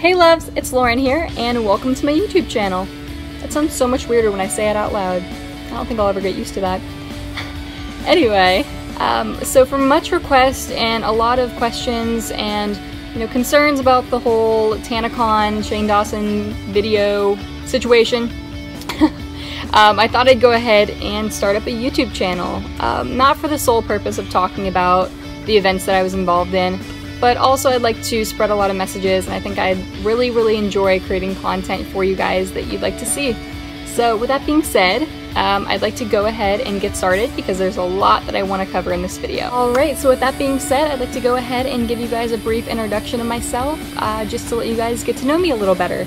Hey loves, it's Lauren here, and welcome to my YouTube channel. That sounds so much weirder when I say it out loud. I don't think I'll ever get used to that. Anyway, so from much request and a lot of questions and concerns about the whole Tanacon, Shane Dawson video situation, I thought I'd go ahead and start up a YouTube channel. Not for the sole purpose of talking about the events that I was involved in, but also I'd like to spread a lot of messages, and I think I'd really enjoy creating content for you guys that you'd like to see. So with that being said, I'd like to go ahead and get started because there's a lot that I want to cover in this video. Alright, so with that being said, I'd like to go ahead and give you guys a brief introduction of myself, just to let you guys get to know me a little better.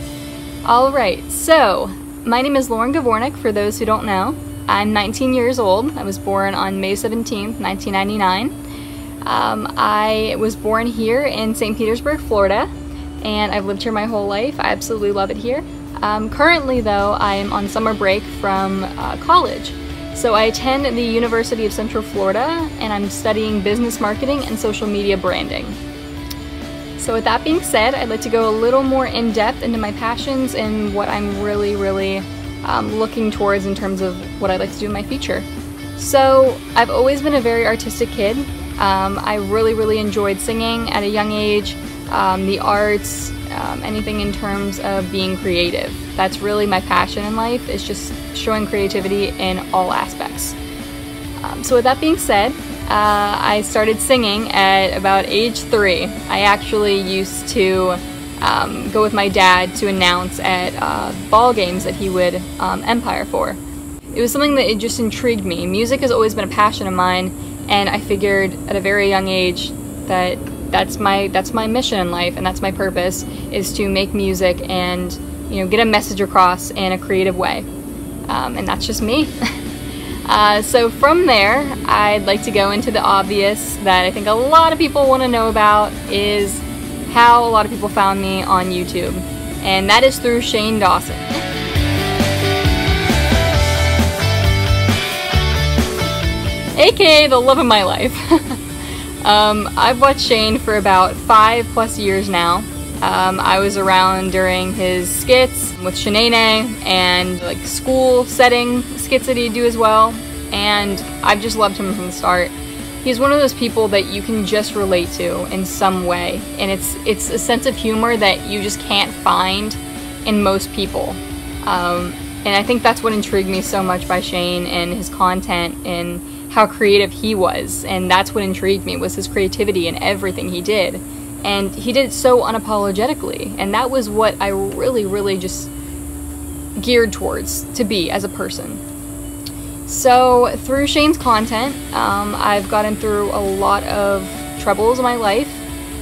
Alright, so my name is Lauren Gavornik, for those who don't know. I'm 19 years old. I was born on May 17th, 1999. I was born here in St. Petersburg, Florida, and I've lived here my whole life. I absolutely love it here. Currently, though, I am on summer break from college. So I attend the University of Central Florida, and I'm studying business marketing and social media branding. So with that being said, I'd like to go a little more in depth into my passions and what I'm really looking towards in terms of what I'd like to do in my future. So I've always been a very artistic kid. I really enjoyed singing at a young age, the arts, anything in terms of being creative. That's really my passion in life, is just showing creativity in all aspects. So with that being said, I started singing at about age 3. I actually used to go with my dad to announce at ball games that he would umpire for. It was something that it just intrigued me. Music has always been a passion of mine, and I figured at a very young age that that's my mission in life, and that's my purpose, is to make music and get a message across in a creative way. And that's just me. So from there, I'd like to go into the obvious that I think a lot of people want to know about, is how a lot of people found me on YouTube, and that is through Shane Dawson. AKA the love of my life. I've watched Shane for about 5+ years now. I was around during his skits with Shanae and like school setting skits that he'd do as well, and I've just loved him from the start. He's one of those people that you can just relate to in some way, and it's a sense of humor that you just can't find in most people. And I think that's what intrigued me so much by Shane and his content and how creative he was, and that's what intrigued me, was his creativity in everything he did. And he did it so unapologetically, and that was what I really just geared towards to be as a person. So through Shane's content, I've gotten through a lot of troubles in my life.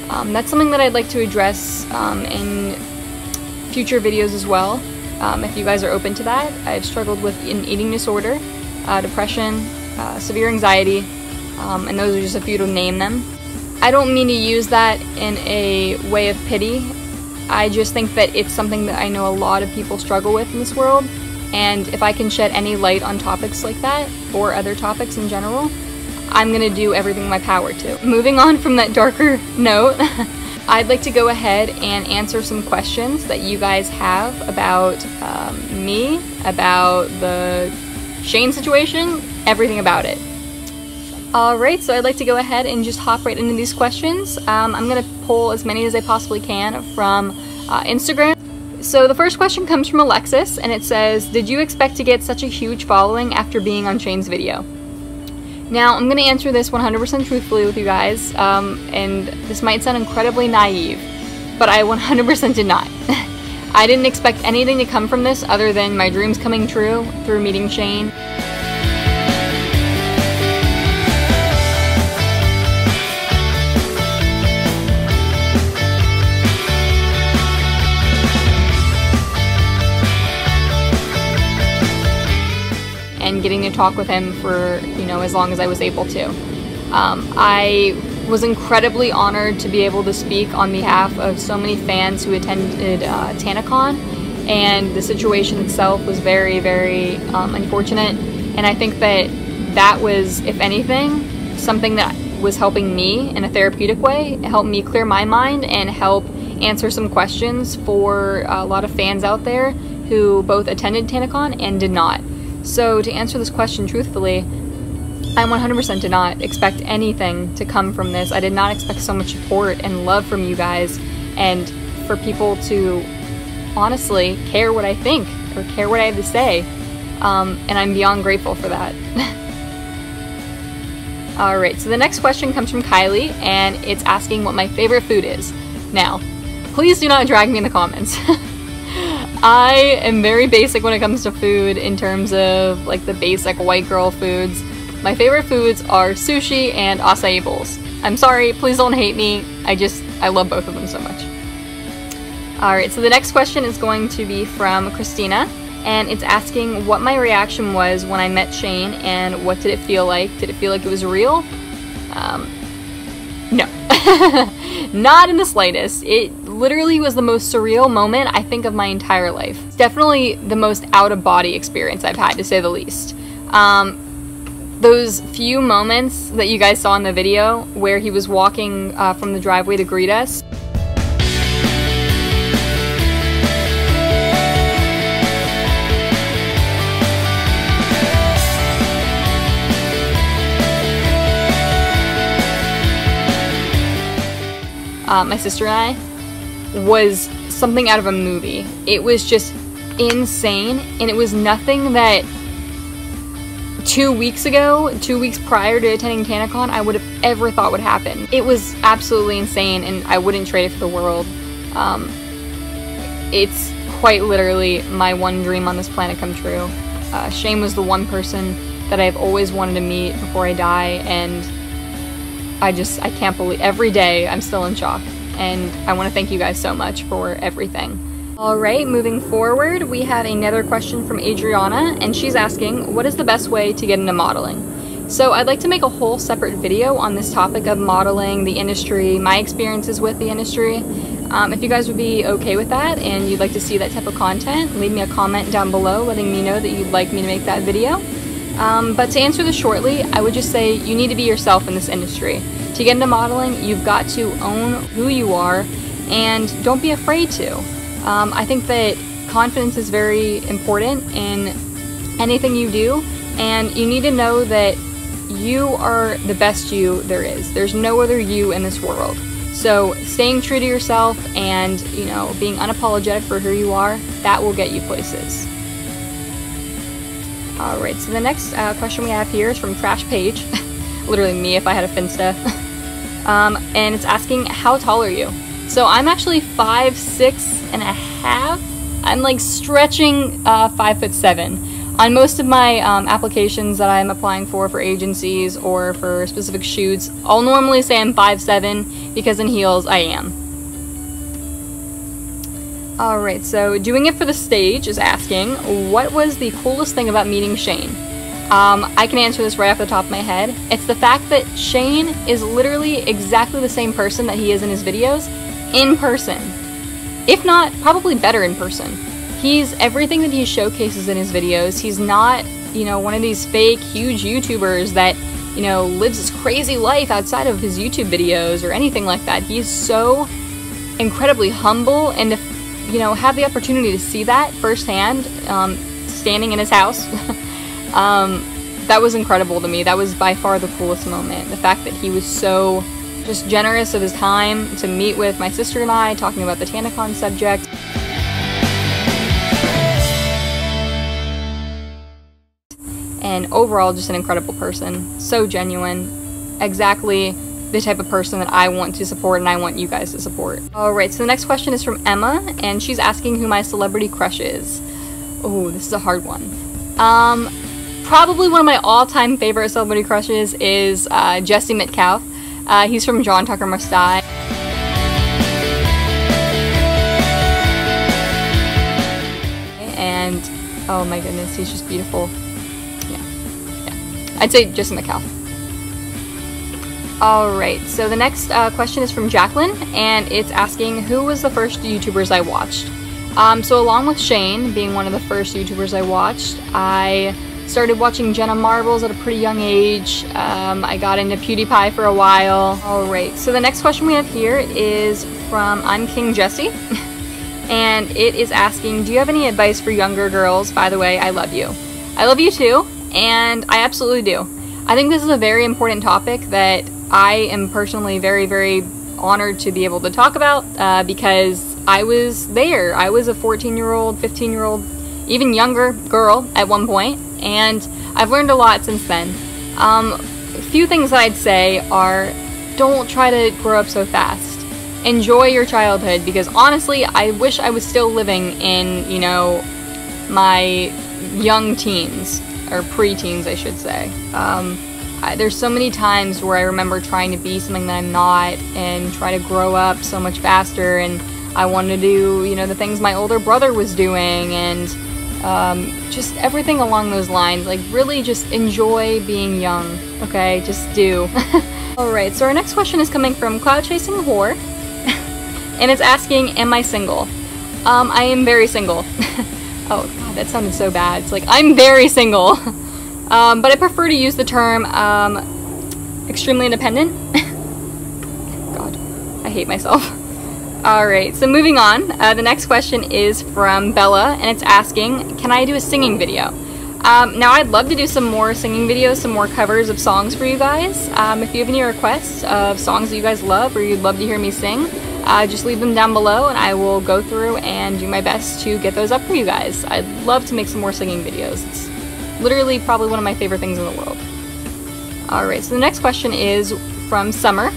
That's something that I'd like to address in future videos as well, if you guys are open to that. I've struggled with an eating disorder, depression, severe anxiety, and those are just a few to name them. I don't mean to use that in a way of pity. I just think that it's something that I know a lot of people struggle with in this world, and if I can shed any light on topics like that, or other topics in general, I'm gonna do everything in my power to. Moving on from that darker note, I'd like to go ahead and answer some questions that you guys have about me, about the Shane situation, everything about it. Alright, so I'd like to go ahead and just hop right into these questions. I'm going to pull as many as I possibly can from Instagram. So the first question comes from Alexis, and it says, did you expect to get such a huge following after being on Shane's video? Now, I'm going to answer this 100% truthfully with you guys, and this might sound incredibly naive, but I 100% did not. I didn't expect anything to come from this other than my dreams coming true through meeting Shane. And getting to talk with him for, as long as I was able to. I was incredibly honored to be able to speak on behalf of so many fans who attended Tanacon, and the situation itself was very unfortunate, and I think that was, if anything, something that was helping me in a therapeutic way. It helped me clear my mind and help answer some questions for a lot of fans out there who both attended Tanacon and did not. So to answer this question truthfully, I 100% did not expect anything to come from this. I did not expect so much support and love from you guys, and for people to honestly care what I think or care what I have to say. And I'm beyond grateful for that. Alright, so the next question comes from Kylie, and it's asking what my favorite food is. Now, please do not drag me in the comments. I am very basic when it comes to food in terms of like the basic white girl foods. My favorite foods are sushi and acai bowls. I'm sorry, please don't hate me. I love both of them so much. Alright, so the next question is going to be from Christina, and it's asking what my reaction was when I met Shane and what did it feel like? Did it feel like it was real? No. Not in the slightest. It literally was the most surreal moment I think of my entire life. It's definitely the most out-of-body experience I've had, to say the least. Those few moments that you guys saw in the video where he was walking from the driveway to greet us. My sister and I, was something out of a movie. It was just insane, and it was nothing that 2 weeks ago, 2 weeks prior to attending Tanacon, I would have ever thought would happen. It was absolutely insane, and I wouldn't trade it for the world. It's quite literally my one dream on this planet come true. Shane was the one person that I've always wanted to meet before I die, and I can't believe, every day I'm still in shock, and I want to thank you guys so much for everything. Alright, moving forward, we have another question from Adriana, and she's asking, what is the best way to get into modeling? So I'd like to make a whole separate video on this topic of modeling, the industry, my experiences with the industry. If you guys would be okay with that and you'd like to see that type of content, leave me a comment down below letting me know that you'd like me to make that video. But to answer this shortly, I would just say you need to be yourself in this industry. To get into modeling, you've got to own who you are, and don't be afraid to. I think that confidence is very important in anything you do, and you need to know that you are the best you there is. There's no other you in this world. So staying true to yourself and, you know, being unapologetic for who you are, that will get you places. Alright, so the next question we have here is from Trash Page. Literally me if I had a Finsta. And it's asking, how tall are you? So I'm actually 5'6.5". I'm like stretching 5'7". On most of my applications that I'm applying for agencies or for specific shoots, I'll normally say I'm 5'7", because in heels I am. Alright, so doing it for the stage is asking, what was the coolest thing about meeting Shane? I can answer this right off the top of my head. It's the fact that Shane is literally exactly the same person that he is in his videos in person. If not, probably better in person. He's everything that he showcases in his videos. He's not, you know, one of these fake, huge YouTubers that, you know, lives this crazy life outside of his YouTube videos or anything like that. He's so incredibly humble, and to, you know, have the opportunity to see that firsthand, standing in his house, that was incredible to me. That was by far the coolest moment. The fact that he was so just generous of his time to meet with my sister and I, talking about the Tanacon subject. And overall, just an incredible person. So genuine. Exactly the type of person that I want to support and I want you guys to support. Alright, so the next question is from Emma, and she's asking who my celebrity crush is. Oh, this is a hard one. Probably one of my all-time favorite celebrity crushes is Jesse Metcalf. He's from John Tucker Must Die. And, oh my goodness, he's just beautiful. Yeah. I'd say Jesse Metcalf. Alright, so the next question is from Jacqueline, and it's asking who was the first YouTubers I watched. So along with Shane being one of the first YouTubers I watched, I Started watching Jenna Marbles at a pretty young age. I got into PewDiePie for a while. Alright, so the next question we have here is from I'm King Jesse. And it is asking, do you have any advice for younger girls? By the way, I love you. I love you too, and I absolutely do. I think this is a very important topic that I am personally very, very honored to be able to talk about because I was there. I was a 14-year-old, 15-year-old, even younger girl at one point, and I've learned a lot since then. A few things I'd say are, don't try to grow up so fast. Enjoy your childhood, because honestly, I wish I was still living in, you know, my young teens, or pre-teens I should say. There's so many times where I remember trying to be something that I'm not and try to grow up so much faster, and I wanted to do, you know, the things my older brother was doing, and just everything along those lines. Like, really just enjoy being young, okay? Just do. Alright, so our next question is coming from Cloud Chasing Whore, and it's asking, am I single? I am very single. Oh god, that sounded so bad. It's like, I'm very single. But I prefer to use the term extremely independent. God, I hate myself. Alright, so moving on. The next question is from Bella, and it's asking, can I do a singing video? Now I'd love to do some more singing videos, some more covers of songs for you guys. If you have any requests of songs that you guys love or you'd love to hear me sing, just leave them down below and I will go through and do my best to get those up for you guys. I'd love to make some more singing videos. It's literally probably one of my favorite things in the world. Alright, so the next question is from Summer,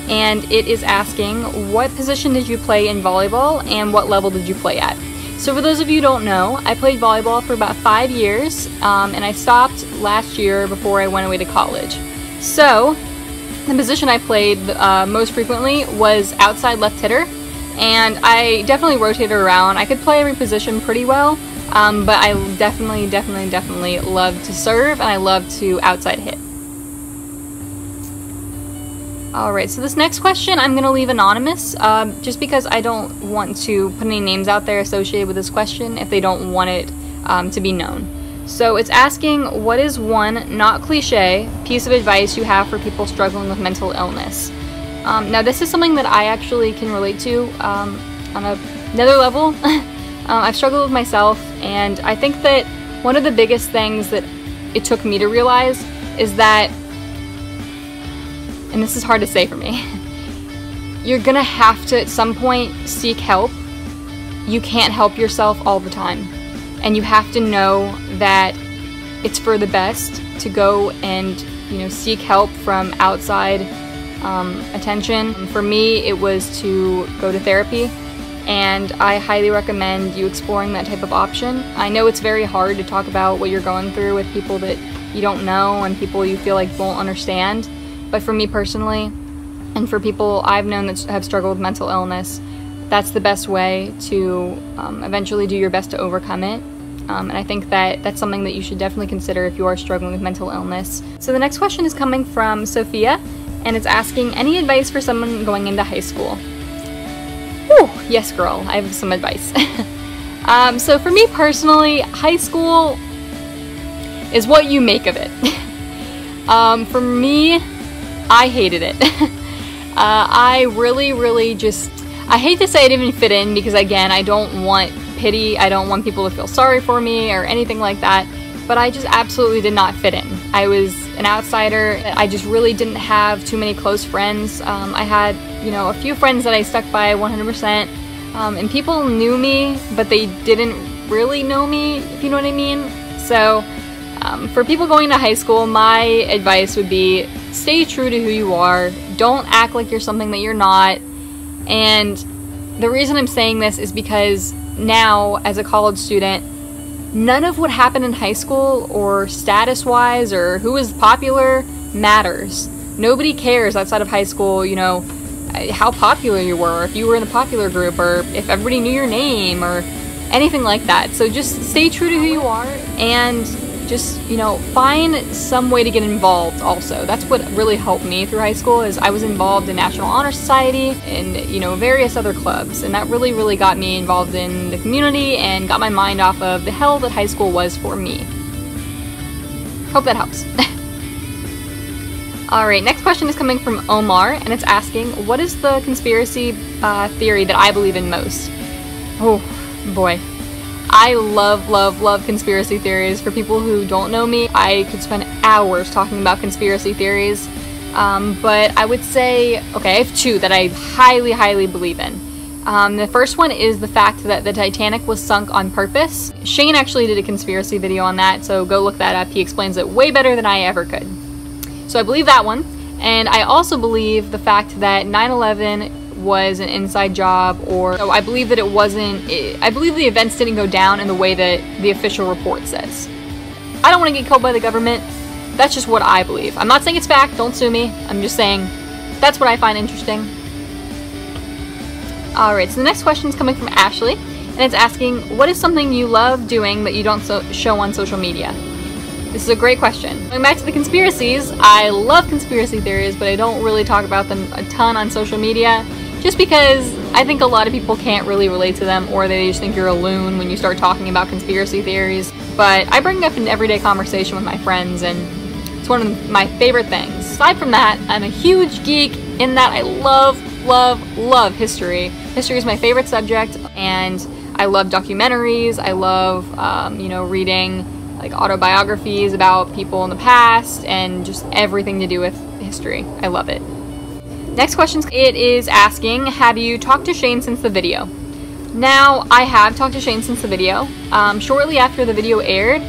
and it is asking, what position did you play in volleyball and what level did you play at? So for those of you who don't know, I played volleyball for about 5 years, and I stopped last year before I went away to college. So the position I played most frequently was outside left hitter, and I definitely rotated around. I could play every position pretty well, but I definitely love to serve, and I love to outside hit. Alright, so this next question I'm going to leave anonymous, just because I don't want to put any names out there associated with this question if they don't want it to be known. So it's asking, what is one not cliche piece of advice you have for people struggling with mental illness? Now this is something that I actually can relate to on another level. I've struggled with myself, and I think that one of the biggest things that it took me to realize is that, and this is hard to say for me, you're gonna have to at some point seek help. You can't help yourself all the time. And you have to know that it's for the best to go and, you know, seek help from outside attention. For me, it was to go to therapy, and I highly recommend you exploring that type of option. I know it's very hard to talk about what you're going through with people that you don't know and people you feel like won't understand, but for me personally, and for people I've known that have struggled with mental illness, that's the best way to eventually do your best to overcome it. And I think that that's something that you should definitely consider if you are struggling with mental illness. So the next question is coming from Sophia, and it's asking, any advice for someone going into high school? Whew, yes girl, I have some advice. So for me personally, high school is what you make of it. For me, I hated it. I really just, I hate to say I didn't even fit in, because again, I don't want pity, I don't want people to feel sorry for me or anything like that, but I just absolutely did not fit in. I was an outsider. I just really didn't have too many close friends. I had, you know, a few friends that I stuck by 100%, and people knew me, but they didn't really know me, if you know what I mean. So for people going to high school, my advice would be, stay true to who you are. Don't act like you're something that you're not. And the reason I'm saying this is because now, as a college student, none of what happened in high school, or status-wise, or who was popular, matters. Nobody cares outside of high school, you know, how popular you were, if you were in the popular group, or if everybody knew your name, or anything like that. So just stay true to who you are, and just, you know, find some way to get involved also. That's what really helped me through high school, is I was involved in National Honor Society and, you know, various other clubs, and that really got me involved in the community and got my mind off of the hell that high school was for me. Hope that helps. Alright, next question is coming from Omar, and it's asking, what is the conspiracy theory that I believe in most? Oh, boy. I love conspiracy theories. For people who don't know me, I could spend hours talking about conspiracy theories. But I would say, okay, I have two that I highly believe in. The first one is the fact that the Titanic was sunk on purpose. Shane actually did a conspiracy video on that, so go look that up. He explains it way better than I ever could. So I believe that one. And I also believe the fact that 9/11 was an inside job, or so I believe that it wasn't, I believe the events didn't go down in the way that the official report says. I don't want to get killed by the government. That's just what I believe. I'm not saying it's fact, don't sue me. I'm just saying that's what I find interesting. Alright, so the next question is coming from Ashley, and it's asking, what is something you love doing that you don't show on social media? This is a great question. Going back to the conspiracies, I love conspiracy theories, but I don't really talk about them a ton on social media, just because I think a lot of people can't really relate to them, or they just think you're a loon when you start talking about conspiracy theories. But I bring it up in everyday conversation with my friends, and it's one of my favorite things. Aside from that, I'm a huge geek in that I love history. History is my favorite subject, and I love documentaries. I love, you know, reading like autobiographies about people in the past and just everything to do with history. I love it. Next question, it is asking, have you talked to Shane since the video? Now, I have talked to Shane since the video. Shortly after the video aired,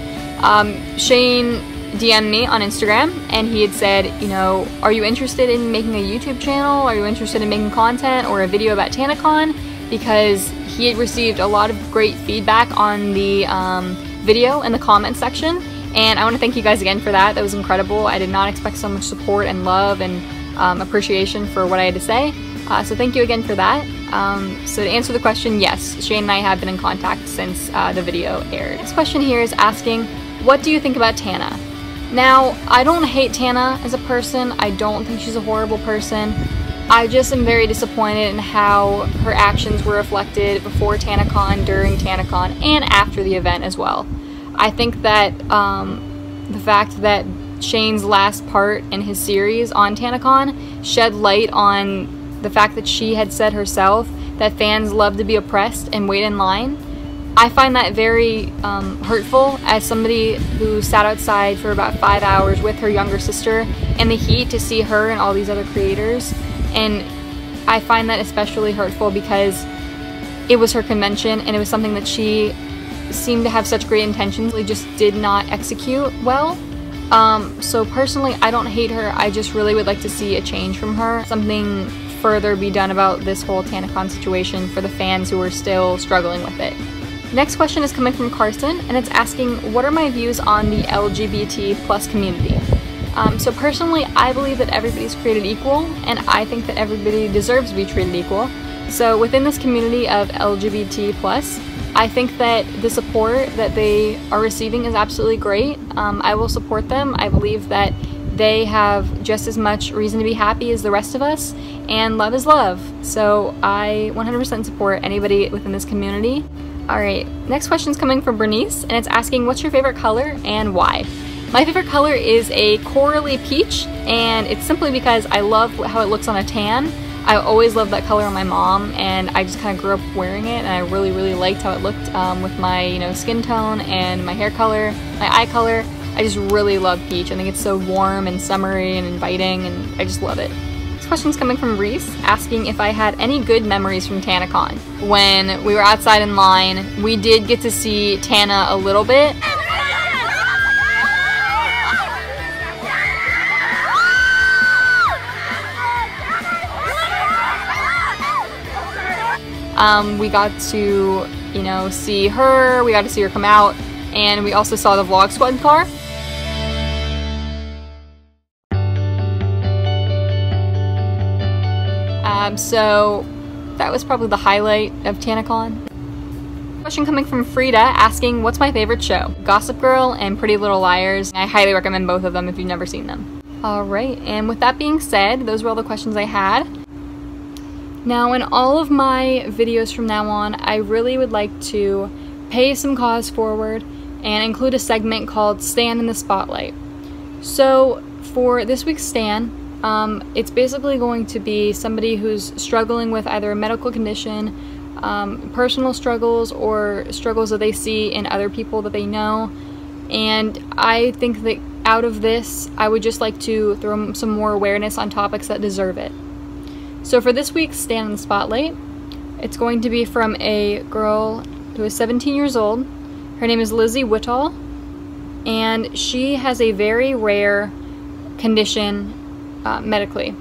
Shane DM'd me on Instagram, and he had said, you know, are you interested in making a YouTube channel? Are you interested in making content or a video about Tanacon? Because he had received a lot of great feedback on the video in the comment section, and I want to thank you guys again for that. That was incredible. I did not expect so much support and love and appreciation for what I had to say, so thank you again for that. So to answer the question, yes, Shane and I have been in contact since the video aired. Next question here is asking, what do you think about Tana? Now, I don't hate Tana as a person. I don't think she's a horrible person. I just am very disappointed in how her actions were reflected before Tanacon, during Tanacon, and after the event as well. I think that the fact that Shane's last part in his series on Tanacon shed light on the fact that she had said herself that fans love to be oppressed and wait in line. I find that very hurtful as somebody who sat outside for about 5 hours with her younger sister in the heat to see her and all these other creators. And I find that especially hurtful because it was her convention and it was something that she seemed to have such great intentions, really just did not execute well. So personally, I don't hate her. I just really would like to see a change from her. Something further be done about this whole Tanacon situation for the fans who are still struggling with it. Next question is coming from Carson, and it's asking, what are my views on the LGBT plus community? So personally, I believe that everybody's created equal, and I think that everybody deserves to be treated equal. So within this community of LGBT plus, I think that the support that they are receiving is absolutely great. I will support them. I believe that they have just as much reason to be happy as the rest of us, and love is love. So I 100% support anybody within this community. Alright, next question is coming from Bernice, and it's asking, what's your favorite color and why? My favorite color is a corally peach, and it's simply because I love how it looks on a tan. I always loved that color on my mom, and I just kind of grew up wearing it, and I really liked how it looked with my, you know, skin tone and my hair color, my eye color. I just really love peach. I think it's so warm and summery and inviting, and I just love it. This question's coming from Reese, asking if I had any good memories from Tanacon. When we were outside in line, we did get to see Tana a little bit. We got to, you know, see her, we got to see her come out, and we also saw the Vlog Squad car. So that was probably the highlight of Tanacon. Question coming from Frida, asking, what's my favorite show? Gossip Girl and Pretty Little Liars. I highly recommend both of them if you've never seen them. Alright, and with that being said, those were all the questions I had. Now, in all of my videos from now on, I really would like to pay some cause forward and include a segment called Stand in the Spotlight. So for this week's stan, it's basically going to be somebody who's struggling with either a medical condition, personal struggles, or struggles that they see in other people that they know. And I think that out of this, I would just like to throw some more awareness on topics that deserve it. So for this week's Stan in the Spotlight, it's going to be from a girl who is 17 years old. Her name is Lizzie Whittall, and she has a very rare condition medically.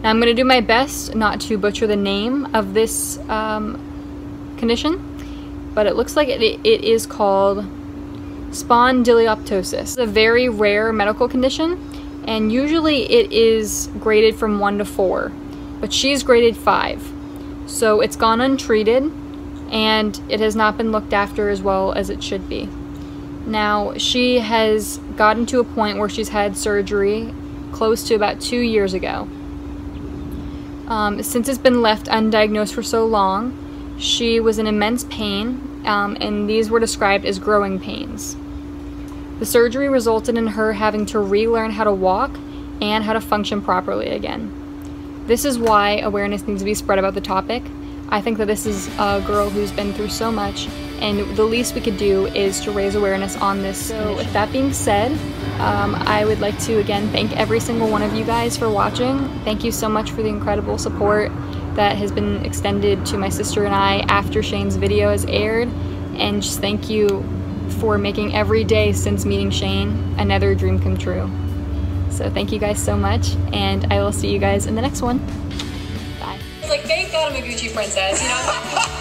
Now I'm going to do my best not to butcher the name of this condition, but it looks like it is called spondylolisthesis. It's a very rare medical condition, and usually it is graded from 1 to 4, but she's graded 5. So it's gone untreated, and it has not been looked after as well as it should be. Now, she has gotten to a point where she's had surgery close to about 2 years ago. Since it's been left undiagnosed for so long, she was in immense pain, and these were described as growing pains. The surgery resulted in her having to relearn how to walk and how to function properly again. This is why awareness needs to be spread about the topic. I think that this is a girl who's been through so much, and the least we could do is to raise awareness on this. So with that being said, I would like to again thank every single one of you guys for watching. Thank you so much for the incredible support that has been extended to my sister and I after Shane's video has aired, and just thank you for making every day since meeting Shane another dream come true. So thank you guys so much, and I will see you guys in the next one. Bye. It's like, thank God I'm a Gucci princess, you know?